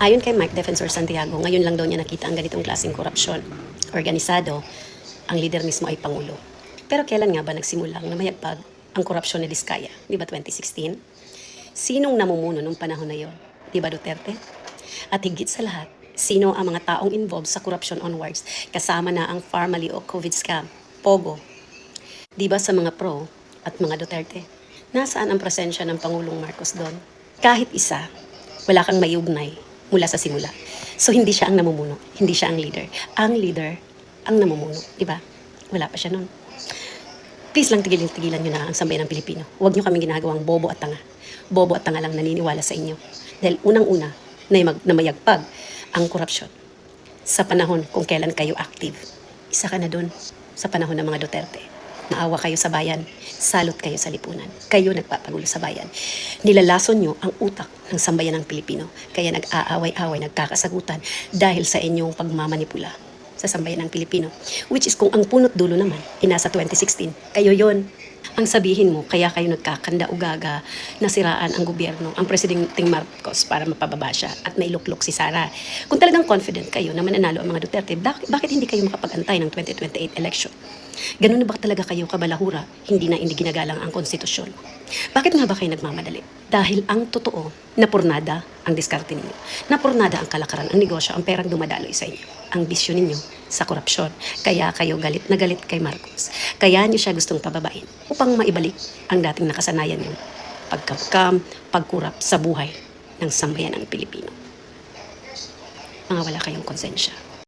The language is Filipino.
Ayon kay Mike Defensor Santiago, ngayon lang daw niya nakita ang ganitong klaseng korupsyon. Organisado, ang leader mismo ay Pangulo. Pero kailan nga ba nagsimulang na mayagpag ang korupsyon ni Diskaya? Di ba 2016? Sinong namumuno nung panahon na yon? Di ba Duterte? At higit sa lahat, sino ang mga taong involved sa korupsyon onwards? Kasama na ang Pharmaly o COVID scam, Pogo. Di ba sa mga pro at mga Duterte? Nasaan ang presensya ng Pangulong Marcos doon? Kahit isa, wala kang maiugnay mula sa simula. So hindi siya ang namumuno, hindi siya ang leader. Ang leader ang namumuno, di ba? Wala pa siya noon. Please lang tigilan nyo na ang sambayan ng Pilipino. Huwag nyo kaming ginagawang bobo at tanga. Bobo at tanga lang naniniwala sa inyo. Dahil unang-una na mayagpag ang korupsyon sa panahon kung kailan kayo active. Isa ka na doon sa panahon ng mga Duterte. Maawa kayo sa bayan, salot kayo sa lipunan. Kayo nagpapagulo sa bayan. Nilalason nyo ang utak ng sambayan ng Pilipino. Kaya nag-aaway-away, nagkakasagutan dahil sa inyong pagmamanipula sa sambayan ng Pilipino. Which is kung ang punot dulo naman, nasa 2016, kayo yon. Ang sabihin mo, kaya kayo nagkakanda-ugaga na siraan ang gobyerno, ang Presidente Marcos para mapababa siya at mailuklok si Sara. Kung talagang confident kayo na mananalo ang mga Duterte, bakit hindi kayo makapag-antay ng 2028 election? Ganun na ba talaga kayo kabalahura, hindi ginagalang ang konstitusyon? Bakit nga ba kayo nagmamadali? Dahil ang totoo, napurnada ang diskarte ninyo. Napurnada ang kalakaran, ang negosyo, ang perang dumadaloy sa inyo. Ang bisyo ninyo sa korupsyon. Kaya kayo galit na galit kay Marcos. Kaya niyo siya gustong pababain upang maibalik ang dating nakasanayan niyo. Pagkapkam, pagkurap sa buhay ng sambayan ng Pilipino. Mga wala kayong konsensya.